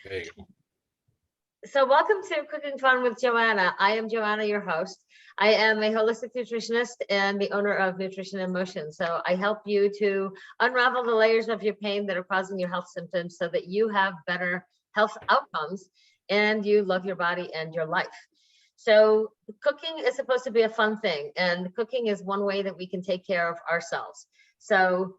There you go. So welcome to Cooking Fun with Joanna. I am Joanna, your host. I am a holistic nutritionist and the owner of Nutrition in Motion. So I help you to unravel the layers of your pain that are causing your health symptoms so that you have better health outcomes and you love your body and your life. So cooking is supposed to be a fun thing, and cooking is one way that we can take care of ourselves. So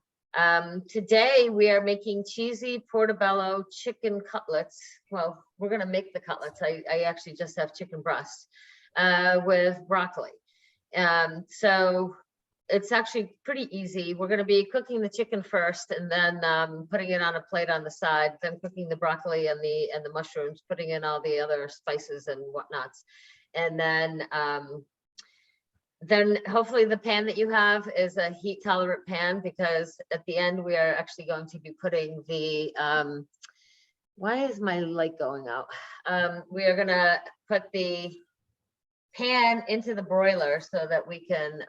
today we are making cheesy portobello chicken cutlets. Well, we're going to make the cutlets. I actually just have chicken breast with broccoli. So it's actually pretty easy. We're going to be cooking the chicken first and then putting it on a plate on the side, then cooking the broccoli and the mushrooms, putting in all the other spices and whatnots. And then hopefully the pan that you have is a heat tolerant pan, because at the end we are actually going to be putting the, why is my light going out? We are gonna put the pan into the broiler so that we can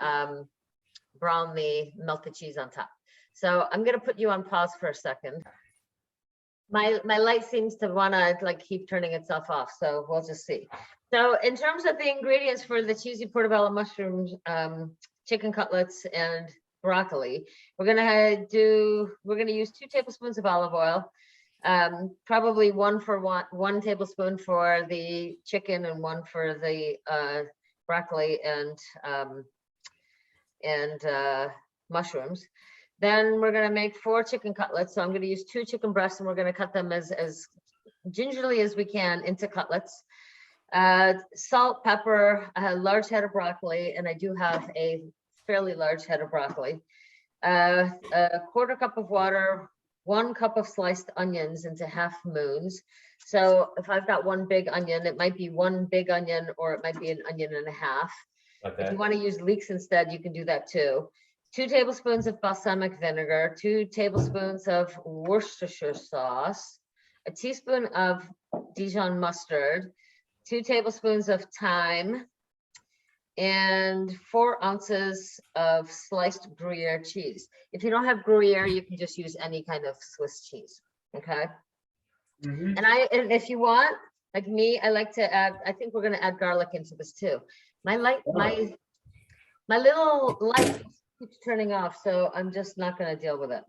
brown the melted cheese on top. So I'm gonna put you on pause for a second. My light seems to wanna like keep turning itself off, so we'll just see. So in terms of the ingredients for the cheesy portobello mushrooms, chicken cutlets, and broccoli, we're gonna use 2 tablespoons of olive oil, probably one tablespoon for the chicken and 1 for the broccoli and mushrooms. Then we're gonna make 4 chicken cutlets. So I'm gonna use 2 chicken breasts, and we're gonna cut them as gingerly as we can into cutlets. Salt, pepper, a large head of broccoli, and I do have a fairly large head of broccoli. A 1/4 cup of water, 1 cup of sliced onions into half moons. So if I've got 1 big onion, it might be 1 big onion, or it might be an onion and a half. Okay. If you want to use leeks instead, you can do that too. 2 tablespoons of balsamic vinegar, 2 tablespoons of Worcestershire sauce, a teaspoon of Dijon mustard, 2 tablespoons of thyme, and 4 ounces of sliced Gruyere cheese. If you don't have Gruyere, you can just use any kind of Swiss cheese. Okay. Mm-hmm. And if you want, like me, I like to add, I think we're going to add garlic into this too. My little light keeps turning off, so I'm just not going to deal with it.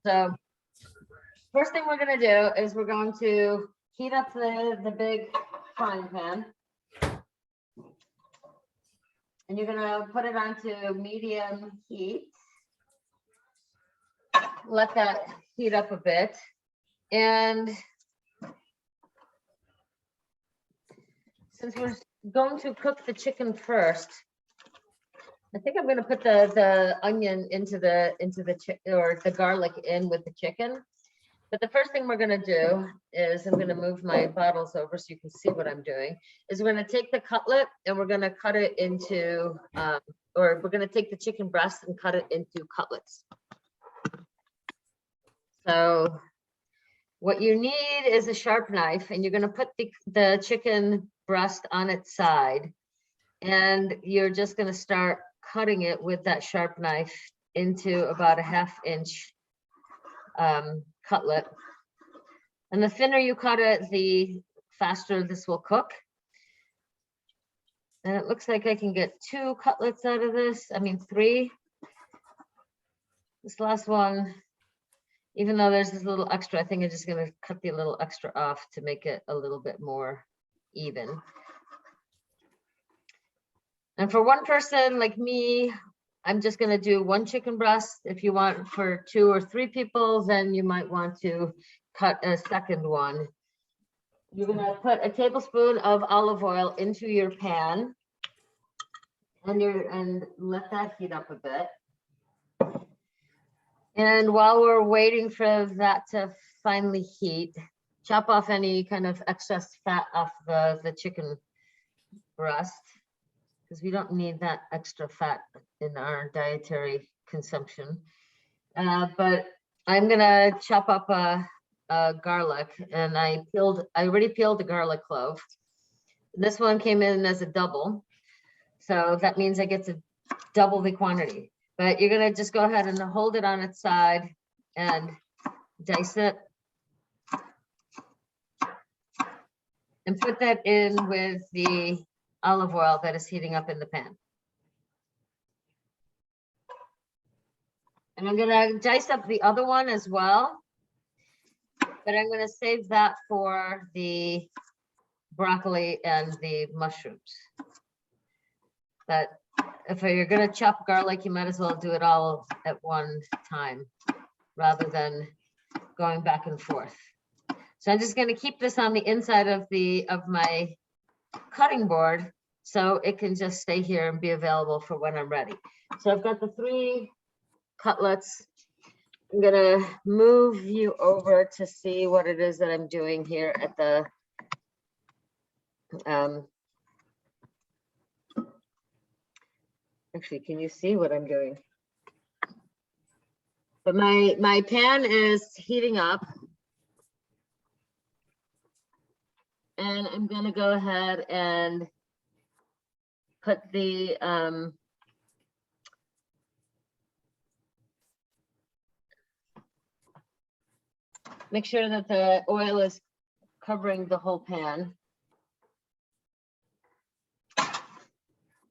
So first thing we're going to do is we're going to heat up the big frying pan, and you're gonna put it onto medium heat. Let that heat up a bit, and since we're going to cook the chicken first, I think I'm gonna put the onion into the garlic in with the chicken. But the first thing we're going to do is, I'm going to move my bottles over so you can see what I'm doing, is we're going to take the cutlet and we're going to cut it into, or we're going to take the chicken breast and cut it into cutlets. So what you need is a sharp knife, and you're going to put the chicken breast on its side, and you're just going to start cutting it with that sharp knife into about a 1/2 inch cutlet. And the thinner you cut it, the faster this will cook. And it looks like I can get 2 cutlets out of this. I mean 3. This last one, even though there's this little extra, I think I'm just going to cut the little extra off to make it a little bit more even. And for one person like me, I'm just going to do 1 chicken breast. If you want for 2 or 3 people, then you might want to cut a second one. You're going to put a tablespoon of olive oil into your pan, and let that heat up a bit. And while we're waiting for that to finally heat, chop off any kind of excess fat off the chicken breast, because we don't need that extra fat in our dietary consumption. But I'm gonna chop up a garlic, and I already peeled the garlic clove. This one came in as a double, so that means I get to double the quantity. But you're gonna just go ahead and hold it on its side and dice it. and put that in with the olive oil that is heating up in the pan. And I'm gonna dice up the other one as well, but I'm gonna save that for the broccoli and the mushrooms. But if you're gonna chop garlic, you might as well do it all at one time rather than going back and forth. So I'm just gonna keep this on the inside of my cutting board so it can just stay here and be available for when I'm ready. So I've got the 3 cutlets. I'm gonna move you over to see what it is that I'm doing here at the actually, can you see what I'm doing? But my pan is heating up, and I'm gonna go ahead and put the make sure that the oil is covering the whole pan.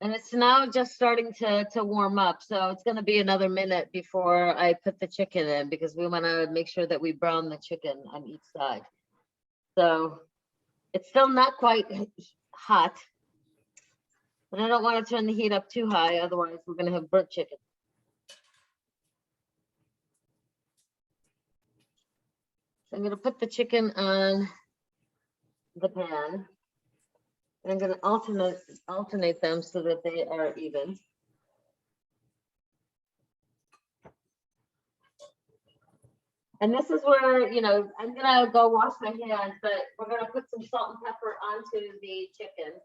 And it's now just starting to warm up. So it's gonna be another minute before I put the chicken in, because we wanna make sure that we brown the chicken on each side. So it's still not quite hot, but I don't wanna turn the heat up too high, otherwise we're gonna have burnt chicken. So I'm gonna put the chicken on the pan. And I'm going to alternate them so that they are even. And this is where, you know, I'm going to go wash my hands, but we're going to put some salt and pepper onto the chicken.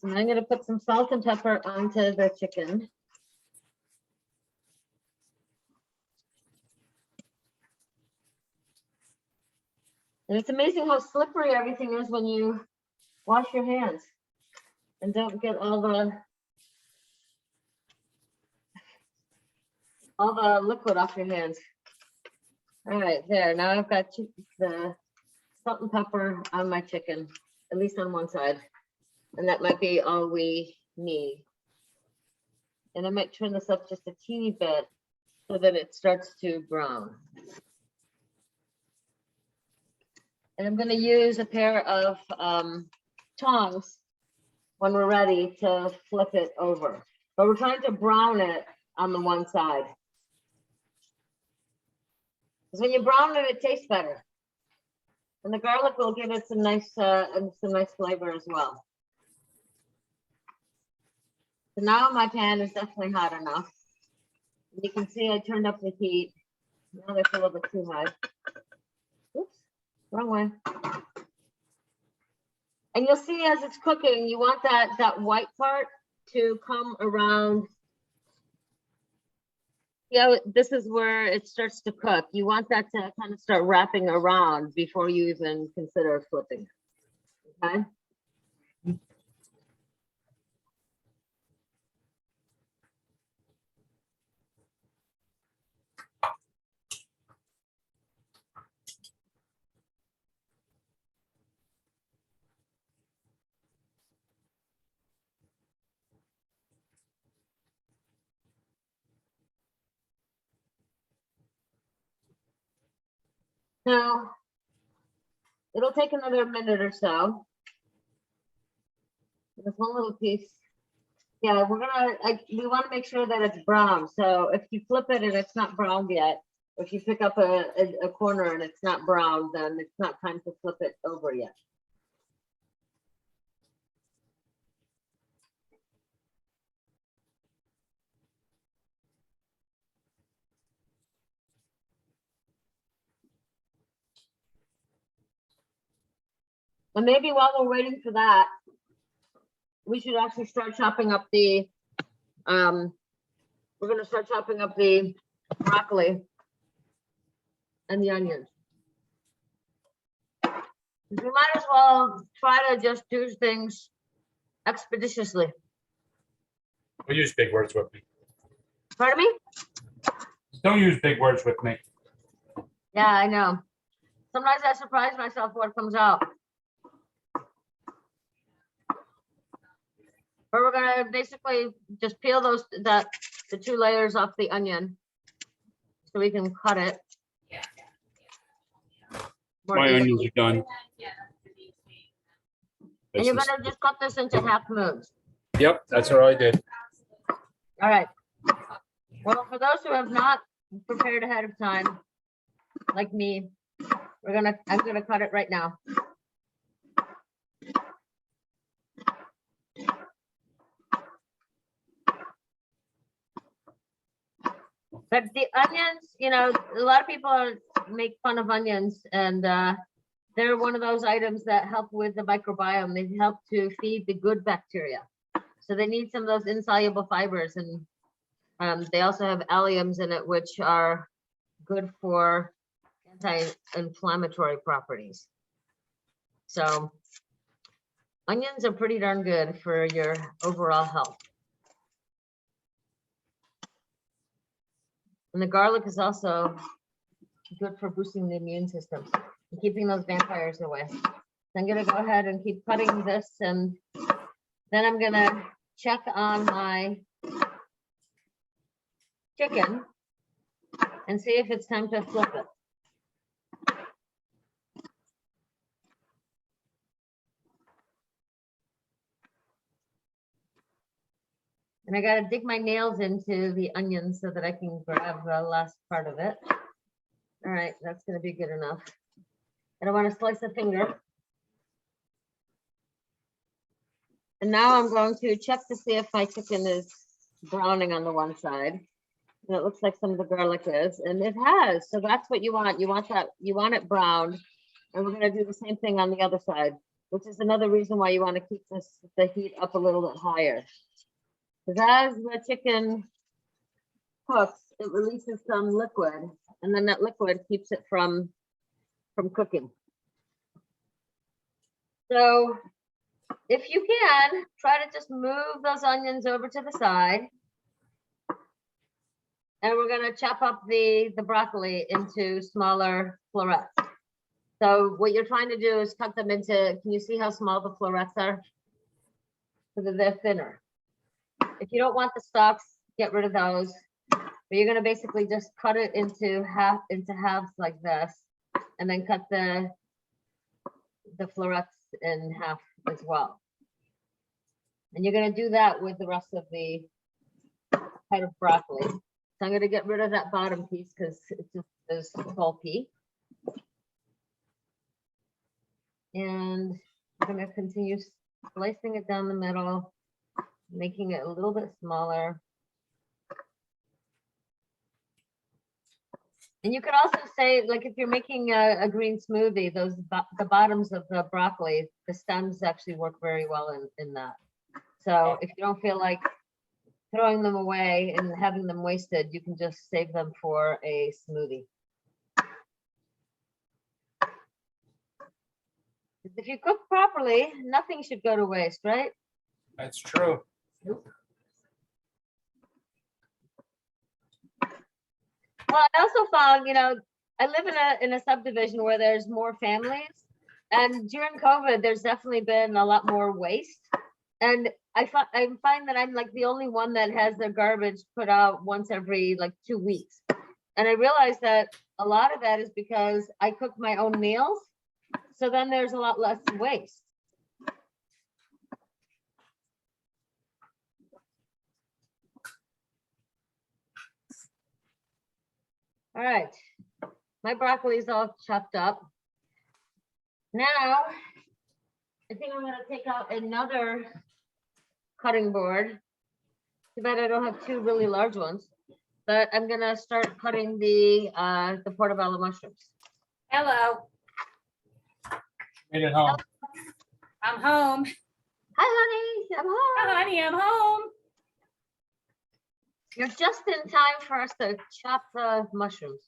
So I'm going to put some salt and pepper onto the chicken. And it's amazing how slippery everything is when you wash your hands and don't get all the liquid off your hands. All right, there. Now I've got the salt and pepper on my chicken, at least on one side. And that might be all we need. And I might turn this up just a teeny bit so that it starts to brown. And I'm going to use a pair of tongs when we're ready to flip it over. But we're trying to brown it on the one side. Because when you brown it, it tastes better. And the garlic will give it some nice flavor as well. So now my pan is definitely hot enough. You can see I turned up the heat. Now that's a little bit too high. Oops, wrong way. And you'll see as it's cooking, you want that white part to come around. Yeah, this is where it starts to cook. You want that to kind of start wrapping around before you even consider flipping it. Okay. Now, it'll take another minute or so. There's one little piece. Yeah, we want to make sure that it's brown. So if you flip it and it's not browned yet, if you pick up a corner and it's not brown, then it's not time to flip it over yet. And maybe while we're waiting for that, we should actually start chopping up the, we're going to start chopping up the broccoli and the onions. We might as well try to just do things expeditiously. We use big words with me. Pardon me? Don't use big words with me. Yeah, I know. Sometimes I surprise myself what comes out. But we're gonna basically just peel the 2 layers off the onion so we can cut it. more My evenly. onions are done. And you're This is- gonna just cut this into half moons. Yep, that's what I did. All right. Well, for those who have not prepared ahead of time, like me, I'm gonna cut it right now. But the onions, a lot of people make fun of onions, and they're one of those items that help with the microbiome. They help to feed the good bacteria. So they need some of those insoluble fibers, and they also have alliums in it, which are good for anti-inflammatory properties. So onions are pretty darn good for your overall health. And the garlic is also good for boosting the immune system and keeping those vampires away. So I'm gonna go ahead and keep cutting this, and then I'm gonna check on my chicken and see if it's time to flip it. And I gotta dig my nails into the onion so that I can grab the last part of it. All right, that's gonna be good enough. I don't want to slice a finger. And now I'm going to check to see if my chicken is browning on the one side. And it looks like some of the garlic is, and it has. So that's what you want. You want it browned. And we're gonna do the same thing on the other side, which is another reason why you want to keep the heat up a little bit higher. Because as the chicken cooks, it releases some liquid, and then that liquid keeps it from cooking. So if you can, try to just move those onions over to the side. And we're gonna chop up the broccoli into smaller florets. So what you're trying to do is cut them into, can you see how small the florets are? So that they're thinner. If you don't want the stalks, get rid of those. But you're gonna basically just cut it into halves like this, and then cut the florets in half as well. And you're gonna do that with the rest of the head of broccoli. So I'm gonna get rid of that bottom piece because it's just is bulky. And I'm gonna continue slicing it down the middle, making it a little bit smaller. And you could also say, like, if you're making a green smoothie, the bottoms of the broccoli, the stems actually work very well in that. So if you don't feel like throwing them away and having them wasted, you can just save them for a smoothie. If you cook properly, nothing should go to waste, right? That's true. Nope. Well, I also found, I live in a subdivision where there's more families, and during COVID, there's definitely been a lot more waste. And I find that I'm like the only one that has their garbage put out once every like 2 weeks. And I realized that a lot of that is because I cook my own meals. So then there's a lot less waste. All right, my broccoli is all chopped up. Now, I think I'm gonna take out another cutting board. Too bad I don't have 2 really large ones, but I'm gonna start cutting the portobello mushrooms. Hello, Made it home. I'm home. Hi, honey, I'm home. Hi, honey, I'm home. You're just in time for us to chop the mushrooms.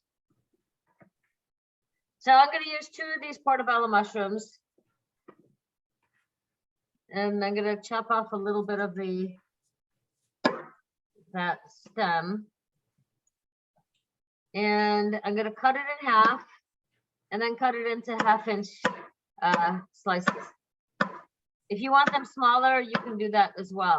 So I'm gonna use 2 of these portobello mushrooms. And I'm gonna chop off a little bit of that stem. And I'm gonna cut it in half and then cut it into 1/2 inch slices. If you want them smaller, you can do that as well.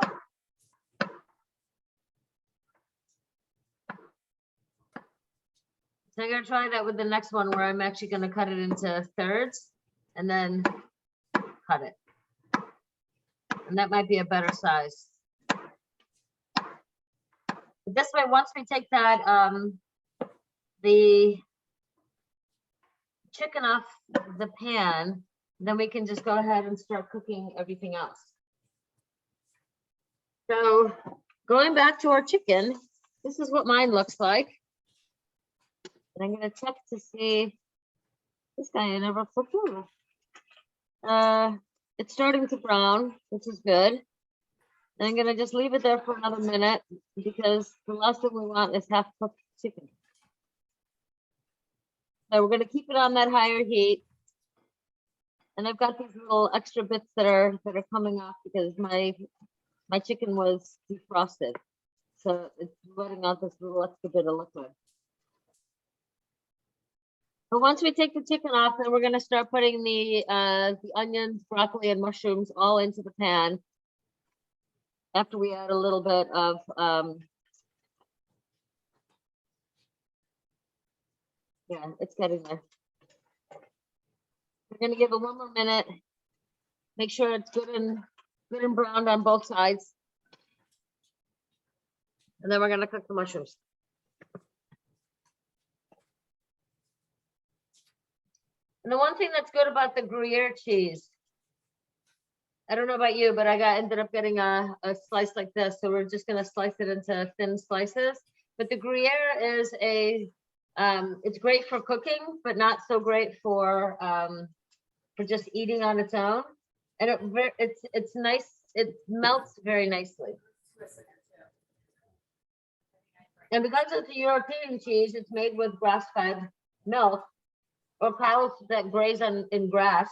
So I'm gonna try that with the next one where I'm actually gonna cut it into thirds and then cut it. And that might be a better size. But this way, once we take that, the chicken off the pan, then we can just go ahead and start cooking everything else. So going back to our chicken, this is what mine looks like. And I'm gonna check to see, this guy I never flipped over. It's starting to brown, which is good. And I'm gonna just leave it there for another minute because the last thing we want is half cooked chicken. So we're gonna keep it on that higher heat. And I've got these little extra bits that are coming off because my chicken was defrosted. So it's letting out this little extra bit of liquid. But once we take the chicken off, then we're gonna start putting the onions, broccoli, and mushrooms all into the pan. After we add a little bit of yeah, it's getting there. We're gonna give it one more minute. Make sure it's good and browned on both sides. And then we're gonna cook the mushrooms. And the one thing that's good about the Gruyere cheese, I don't know about you, but I ended up getting a slice like this. So we're just gonna slice it into thin slices. But the Gruyere is it's great for cooking, but not so great for just eating on its own. And it's nice. It melts very nicely. And because it's a European cheese, it's made with grass-fed milk or cows that graze in grass.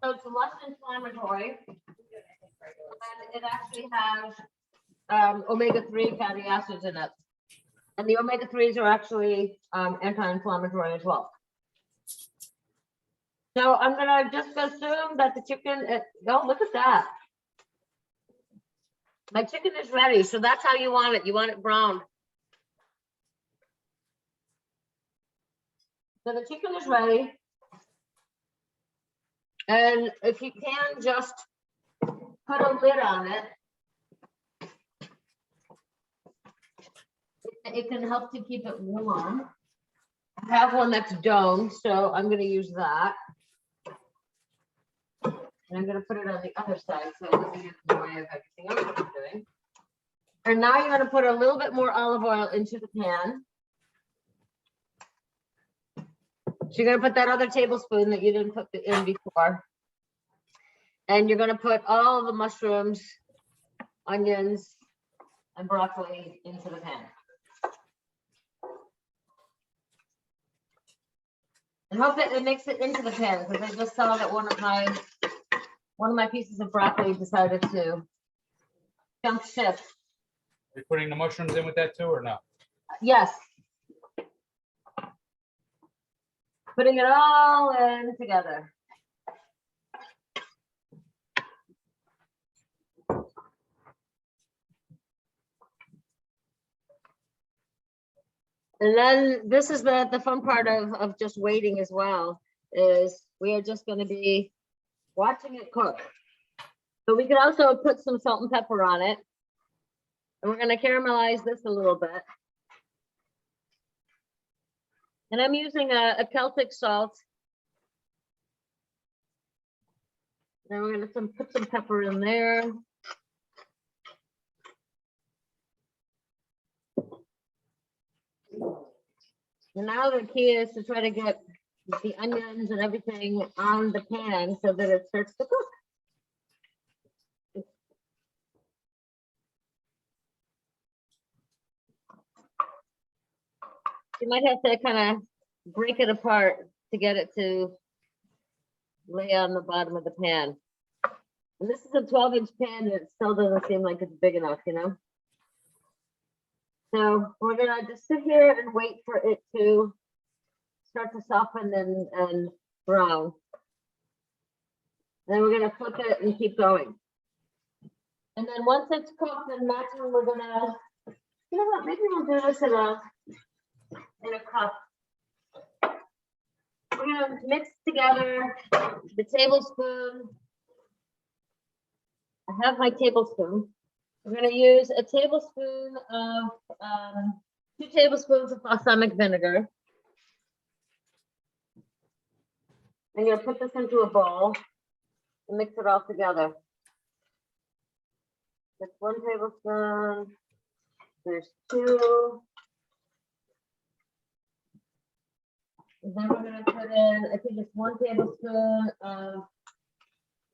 So it's less inflammatory. And it actually has omega-3 fatty acids in it. And the omega-3s are actually anti-inflammatory as well. So I'm gonna just assume that the chicken, oh, look at that. My chicken is ready. So that's how you want it. You want it browned. So the chicken is ready. And if you can just put a lid on it, it can help to keep it warm. I have one that's domed, so I'm going to use that. And I'm going to put it on the other side so it doesn't get in the way of everything else I'm doing. And now you're going to put a little bit more olive oil into the pan. So you're going to put that other tablespoon that you didn't put in before. And you're going to put all the mushrooms, onions, and broccoli into the pan. And hope that it makes it into the pan because I just saw that one of my pieces of broccoli decided to jump ship. Are you putting the mushrooms in with that too, or no? Yes. Putting it all in together. And then this is the fun part of just waiting as well, is we are just going to be watching it cook. But we could also put some salt and pepper on it. And we're going to caramelize this a little bit. And I'm using a Celtic salt. Then we're going to put some pepper in there. And now the key is to try to get the onions and everything on the pan so that it starts to cook. You might have to kind of break it apart to get it to lay on the bottom of the pan. And this is a 12-inch pan, and it still doesn't seem like it's big enough, you know? So we're gonna just sit here and wait for it to start to soften and brown. Then we're gonna flip it and keep going. And then once it's cooked and matching, we're gonna, you know what, maybe we'll do this in a cup. We're gonna mix together the tablespoon. I have my tablespoon. We're gonna use a tablespoon of, 2 tablespoons of balsamic vinegar. I'm gonna put this into a bowl and mix it all together. That's 1 tablespoon. There's 2. And then we're gonna put in, I think it's 1 tablespoon of,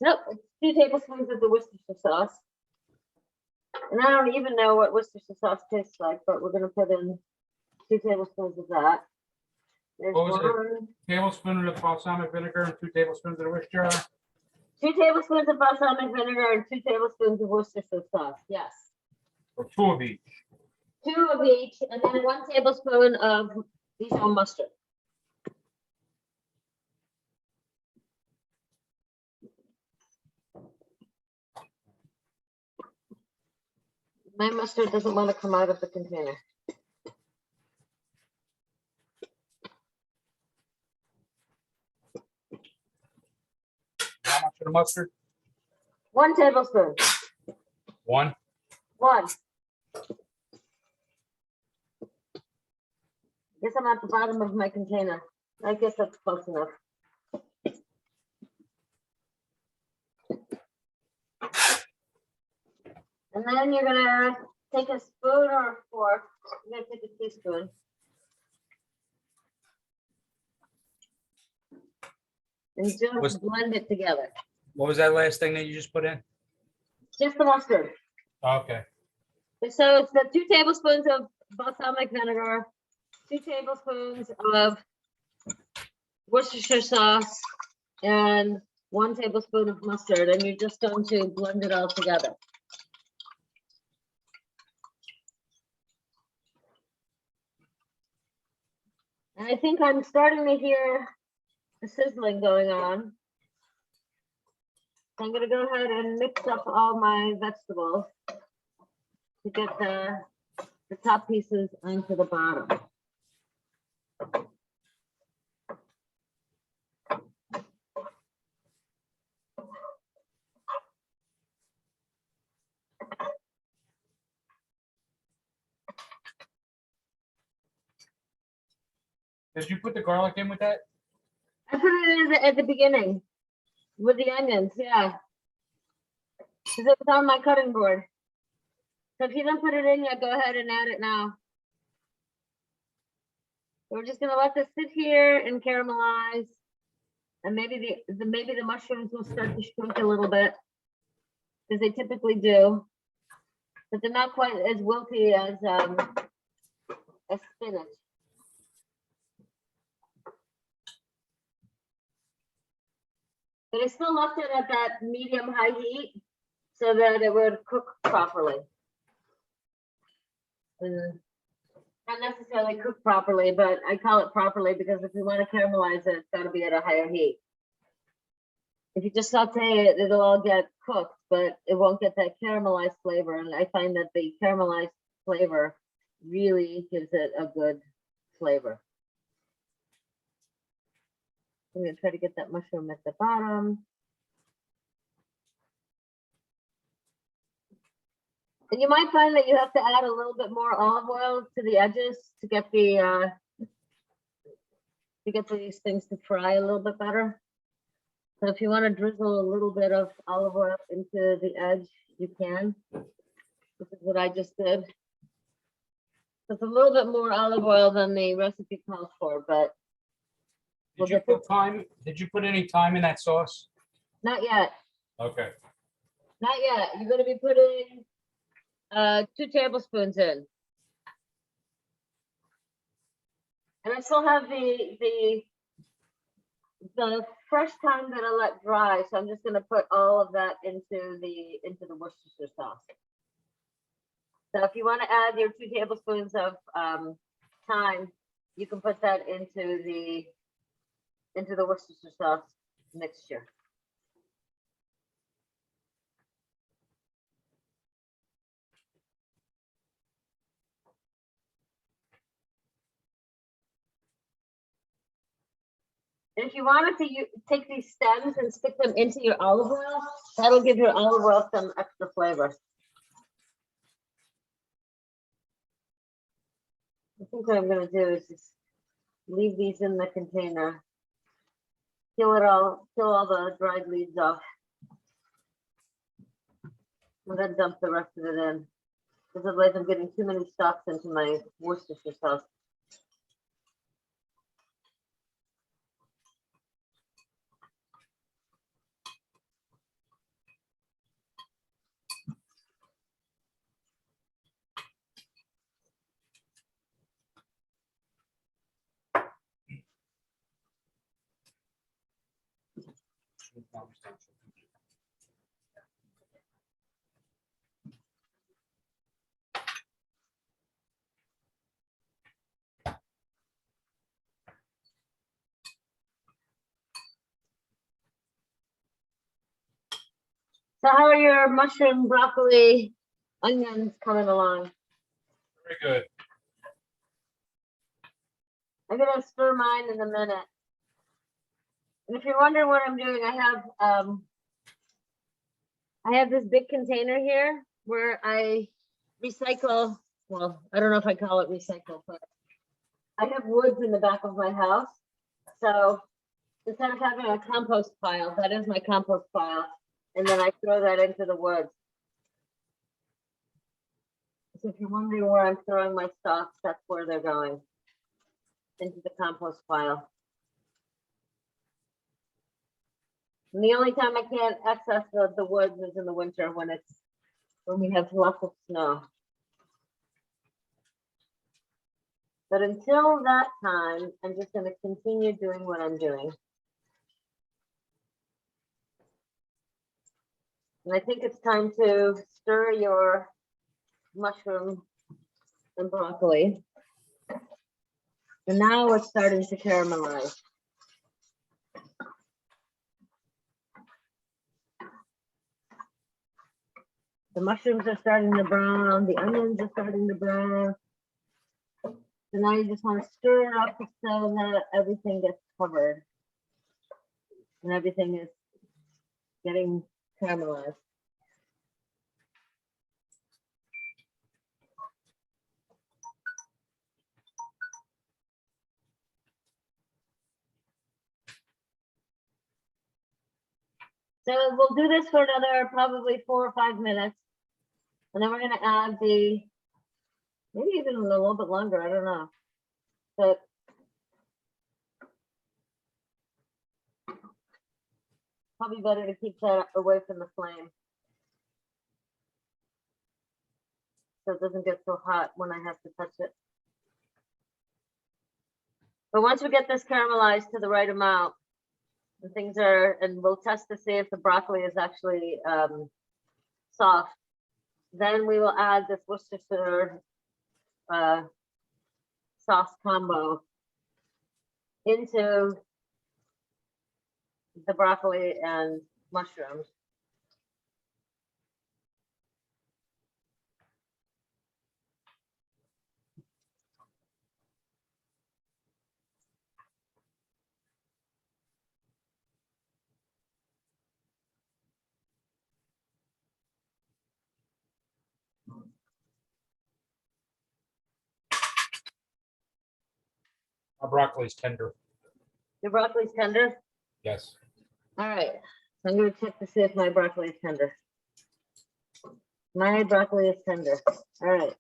nope, it's 2 tablespoons of the Worcestershire sauce. And I don't even know what Worcestershire sauce tastes like, but we're gonna put in 2 tablespoons of that. There's What was it? 1, Tablespoon of balsamic vinegar and 2 tablespoons of Worcestershire. 2 tablespoons of balsamic vinegar and 2 tablespoons of Worcestershire sauce. Yes. Or 2 of each. 2 of each, and then 1 tablespoon of Dijon mustard. My mustard doesn't want to come out of the container. How much of the mustard? 1 tablespoon. 1. 1. Guess I'm at the bottom of my container. I guess that's close enough. And then you're gonna take a spoon or a fork. I'm gonna take a teaspoon. And Was- just blend it together. What was that last thing that you just put in? Just the mustard. Okay. So it's the 2 tablespoons of balsamic vinegar, 2 tablespoons of Worcestershire sauce, and 1 tablespoon of mustard, and you're just going to blend it all together. And I think I'm starting to hear the sizzling going on. So I'm gonna go ahead and mix up all my vegetables to get the top pieces onto the bottom. Did you put the garlic in with that? I put it in at the beginning with the onions, yeah. Because it was on my cutting board. So if you don't put it in yet, go ahead and add it now. We're just gonna let this sit here and caramelize. And maybe the mushrooms will start to shrink a little bit, because they typically do. But they're not quite as wilty as spinach. But I still left it at that medium-high heat so that it would cook properly. Not necessarily cook properly, but I call it properly because if you want to caramelize it, it's got to be at a higher heat. If you just saute it, it'll all get cooked, but it won't get that caramelized flavor. And I find that the caramelized flavor really gives it a good flavor. I'm gonna try to get that mushroom at the bottom. And you might find that you have to add a little bit more olive oil to the edges to get these things to fry a little bit better. So if you want to drizzle a little bit of olive oil into the edge, you can. This is what I just did. So it's a little bit more olive oil than the recipe calls for, but Did you put thyme? Did you put any thyme in that sauce? not yet. Okay. Not yet. You're going to be putting 2 tablespoons in. And I still have the fresh thyme that I let dry, so I'm just going to put all of that into the Worcestershire sauce. So if you want to add your 2 tablespoons of thyme, you can put that into the Worcestershire sauce mixture. And if you wanted to take these stems and stick them into your olive oil, that'll give your olive oil some extra flavor. I think what I'm going to do is just leave these in the container, peel all the dried leaves off, and then dump the rest of it in. Because otherwise I'm getting too many stalks into my Worcestershire sauce. So how are your mushroom, broccoli, onions coming along? Very good. I'm gonna stir mine in a minute. And if you're wondering what I'm doing, I have this big container here where I recycle. Well, I don't know if I call it recycle, but I have woods in the back of my house. So instead of having a compost pile, that is my compost pile. And then I throw that into the woods. So if you're wondering where I'm throwing my stalks, that's where they're going, into the compost pile. And the only time I can't access the woods is in the winter when we have lots of snow. But until that time, I'm just going to continue doing what I'm doing. And I think it's time to stir your mushroom and broccoli. And now it's starting to caramelize. The mushrooms are starting to brown, the onions are starting to brown. So now you just want to stir it up so that everything gets covered and everything is getting caramelized. So we'll do this for another probably 4 or 5 minutes. And then we're going to add maybe even a little bit longer, I don't know. But probably better to keep that away from the flame, so it doesn't get so hot when I have to touch it. But once we get this caramelized to the right amount, and we'll test to see if the broccoli is actually soft, then we will add this Worcestershire sauce combo into the broccoli and mushrooms. Our broccoli's tender. The broccoli's tender? Yes. All right, so I'm gonna check to see if my broccoli is tender. My broccoli is tender. All right,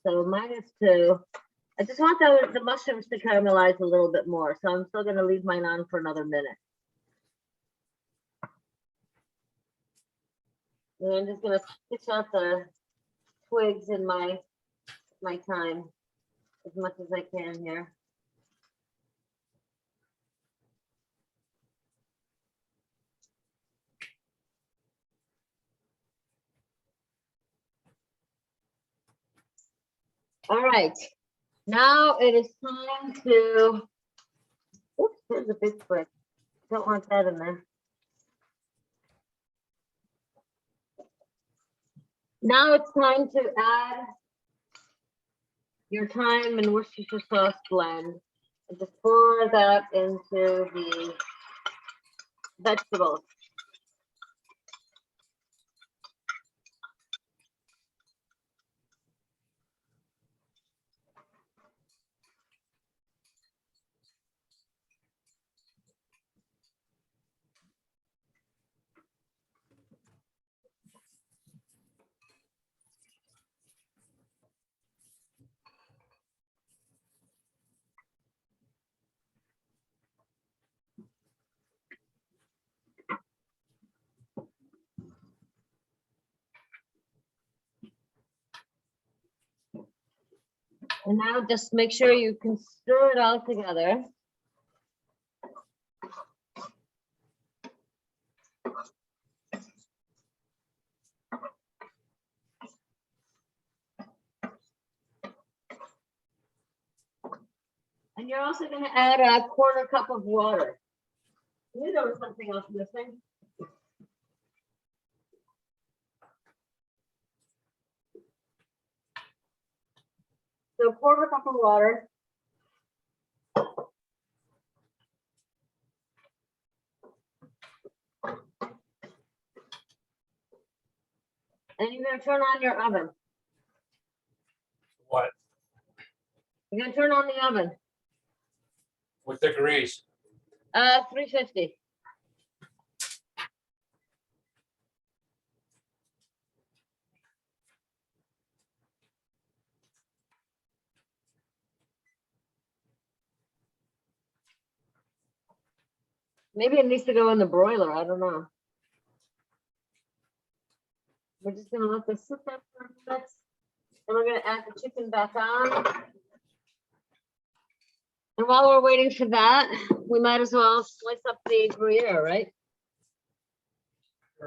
so mine is 2. I just want the mushrooms to caramelize a little bit more, so I'm still gonna leave mine on for another minute. And I'm just gonna stitch out the twigs in my thyme as much as I can here. All right, now it is time to, oops, there's a big split. Don't want that in there. Now it's time to add your thyme and Worcestershire sauce blend. And just pour that into the vegetables. And now just make sure you can stir it all together. And you're also going to add a 1/4 cup of water. I knew there was something else missing. So 1/4 cup of water. And you're going to turn on your oven. What? You're going to turn on the oven. With the grease? 350. Maybe it needs to go in the broiler. I don't know. We're just going to let this sit there for a minute. And we're going to add the chicken back on. And while we're waiting for that, we might as well slice up the Gruyere, right?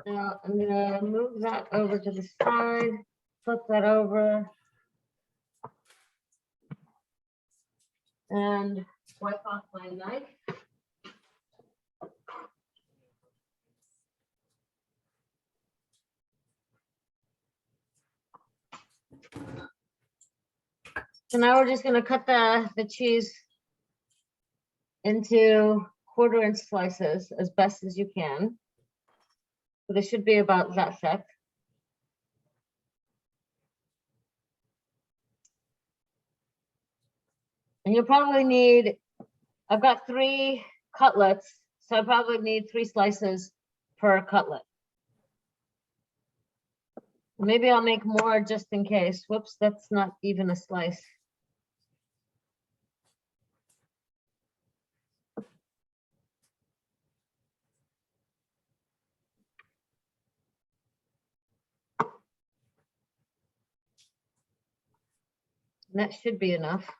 Now I'm going to move that over to the side, flip that over. And wipe off my knife. So now we're just going to cut the cheese into 1/4 inch slices as best as you can. So they should be about that thick. And you'll probably need, I've got 3 cutlets, so I probably need 3 slices per cutlet. Maybe I'll make more just in case. Whoops, that's not even a slice. And that should be enough.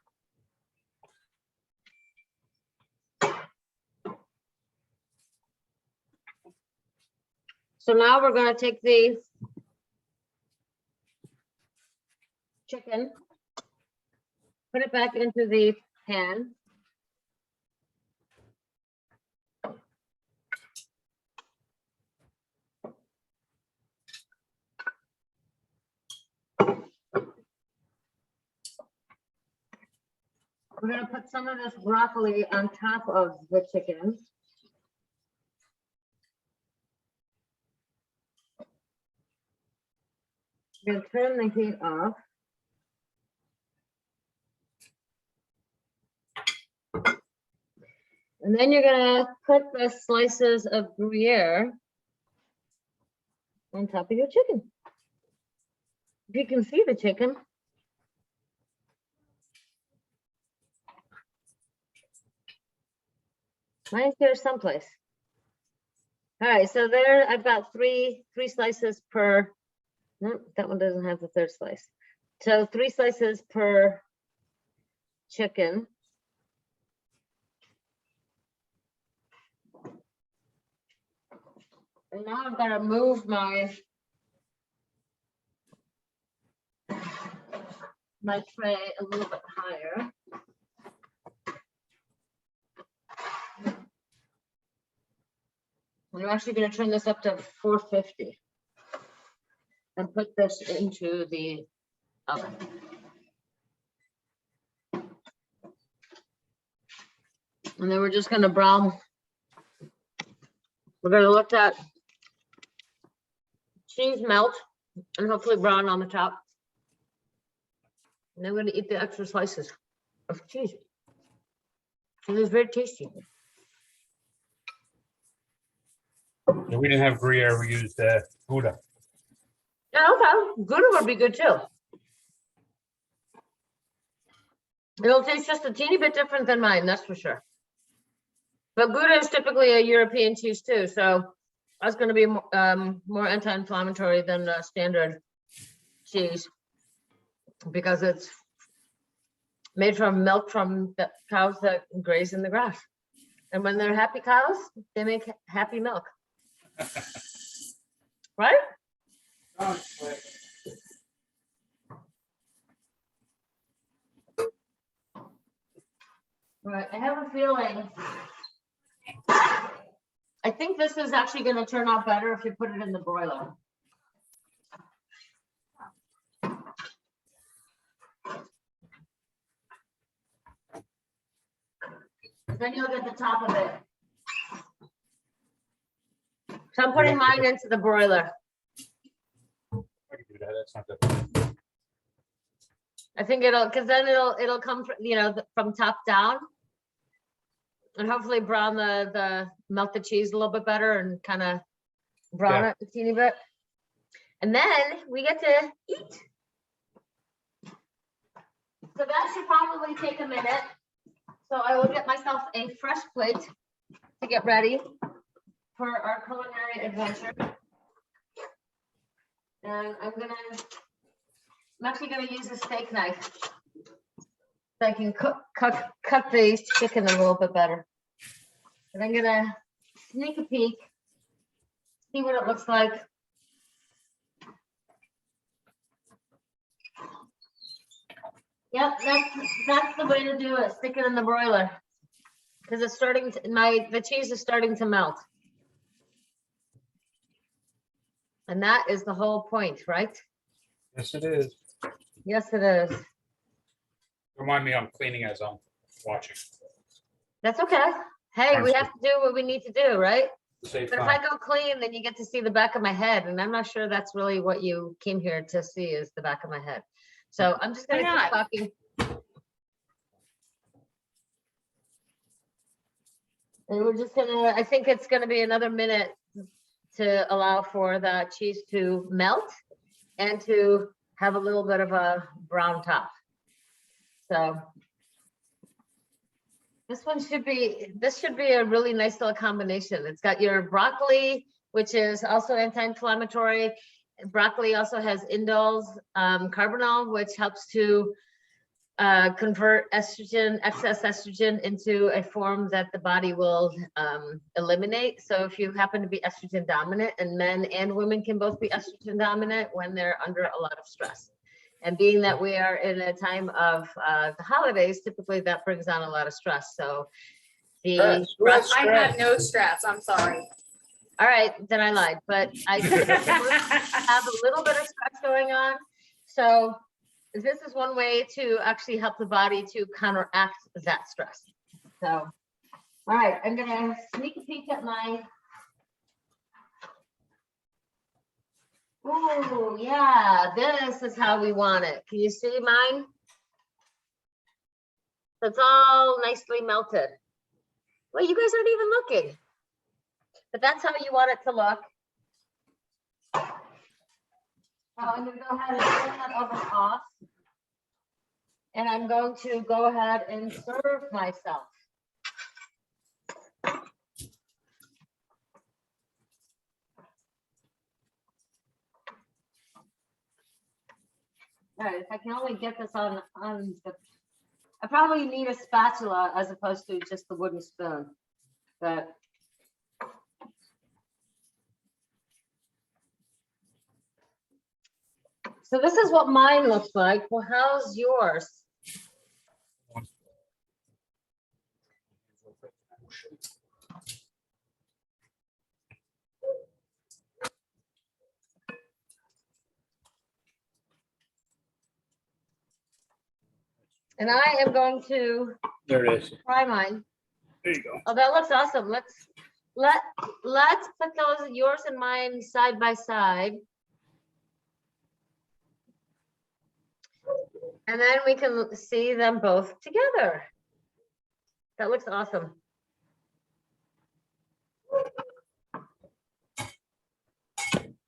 So now we're going to take the chicken, put it back into the pan. We're going to put some of this broccoli on top of the chicken. We're going to turn the heat off. And then you're going to put the slices of Gruyere on top of your chicken. If you can see the chicken. Mine's here someplace. All right, so there I've got three slices per, no, that one doesn't have the 3rd slice. So 3 slices per chicken. And now I've got to move my tray a little bit higher. I'm actually going to turn this up to 450 and put this into the oven. And then we're just going to brown. We're going to let that cheese melt and hopefully brown on the top. And then we're going to eat the extra slices of cheese. It is very tasty. Yeah, we didn't have Gruyere, we used Gouda. Yeah, okay. Gouda would be good too. It'll taste just a teeny bit different than mine, that's for sure. But Gouda is typically a European cheese too, so that's going to be more anti-inflammatory than the standard cheese because it's made from milk from the cows that graze in the grass. And when they're happy cows, they make happy milk. Right? Right, I have a feeling. I think this is actually going to turn out better if you put it in the broiler. Then you'll get the top of it. So I'm putting mine into the broiler. I can do that, that's not that. I think because then it'll come from, from top down. And hopefully brown the melted cheese a little bit better and kind of brown it a teeny bit. And then we get to eat. So that should probably take a minute. So I will get myself a fresh plate to get ready for our culinary adventure. And I'm actually gonna use a steak knife so I can cut the chicken a little bit better. And I'm gonna sneak a peek, see what it looks like. Yep, that's the way to do it. Stick it in the broiler because it's starting to, the cheese is starting to melt. And that is the whole point, right? Yes, it is. Yes, it is. Remind me I'm cleaning as I'm watching. That's okay. Hey, we have to do what we need to do, right? Save But if time. I go clean, then you get to see the back of my head. And I'm not sure that's really what you came here to see is the back of my head. So I'm just gonna keep talking. And we're just gonna, I think it's gonna be another minute to allow for the cheese to melt and to have a little bit of a brown top. So this should be a really nice little combination. It's got your broccoli, which is also anti-inflammatory. Broccoli also has indoles, carbonol, which helps to convert estrogen, excess estrogen into a form that the body will eliminate. So if you happen to be estrogen dominant, and men and women can both be estrogen dominant when they're under a lot of stress. And being that we are in a time of the holidays, typically that brings on a lot of stress. So the I had no stress, I'm sorry. all right, then I lied, but I have a little bit of stress going on. So this is one way to actually help the body to counteract that stress. So, all right, I'm gonna sneak a peek at my, oh yeah, this is how we want it. Can you see mine? It's all nicely melted. Well, you guys aren't even looking. But that's how you want it to look. I'm going to go ahead and turn that oven off. And I'm going to go ahead and serve myself. All right, if I can only get this on the, I probably need a spatula as opposed to just the wooden spoon. But So this is what mine looks like. Well, how's yours? And I am going to There it is. try mine. There you go. Oh, that looks awesome. Let's put those, yours and mine, side by side. And then we can see them both together. That looks awesome.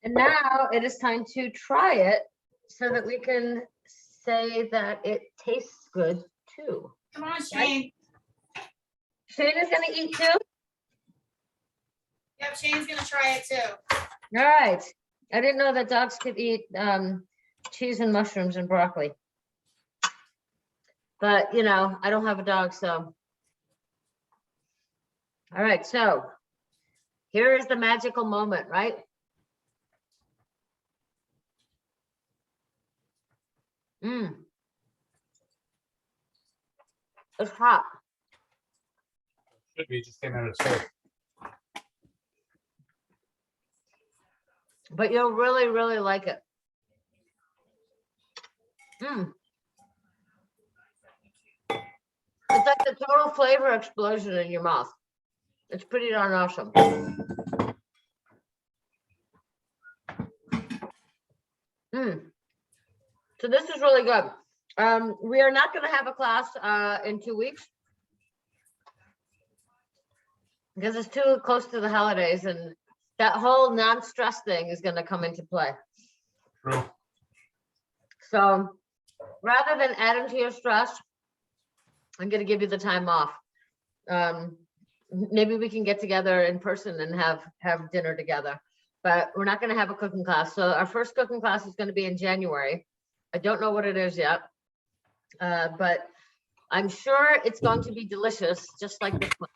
And now it is time to try it so that we can say that it tastes good too. Come on, Shane. Shane is gonna eat too? Yep, Shane's gonna try it too. All right. I didn't know that dogs could eat cheese and mushrooms and broccoli. But, you know, I don't have a dog, so. All right, so here is the magical moment, right? It's hot. Should be, just came out of the stove. But you'll really, really like it. It's like the total flavor explosion in your mouth. It's pretty darn awesome. So this is really good. We are not going to have a class in 2 weeks because it's too close to the holidays, and that whole non-stress thing is going to come into play. True. So rather than adding to your stress, I'm going to give you the time off. Maybe we can get together in person and have dinner together, but we're not going to have a cooking class. So our first cooking class is going to be in January. I don't know what it is yet, but I'm sure it's going to be delicious, just like this one.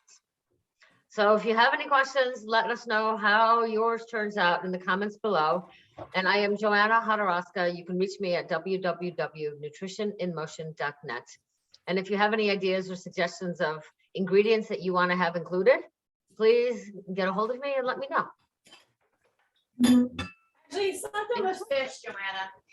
So if you have any questions, let us know how yours turns out in the comments below. And I am Joanna Hodorowska. You can reach me at www.nutritioninmotion.net. And if you have any ideas or suggestions of ingredients that you want to have included, please get a hold of me and let me know. Actually, something with fish, Joanna.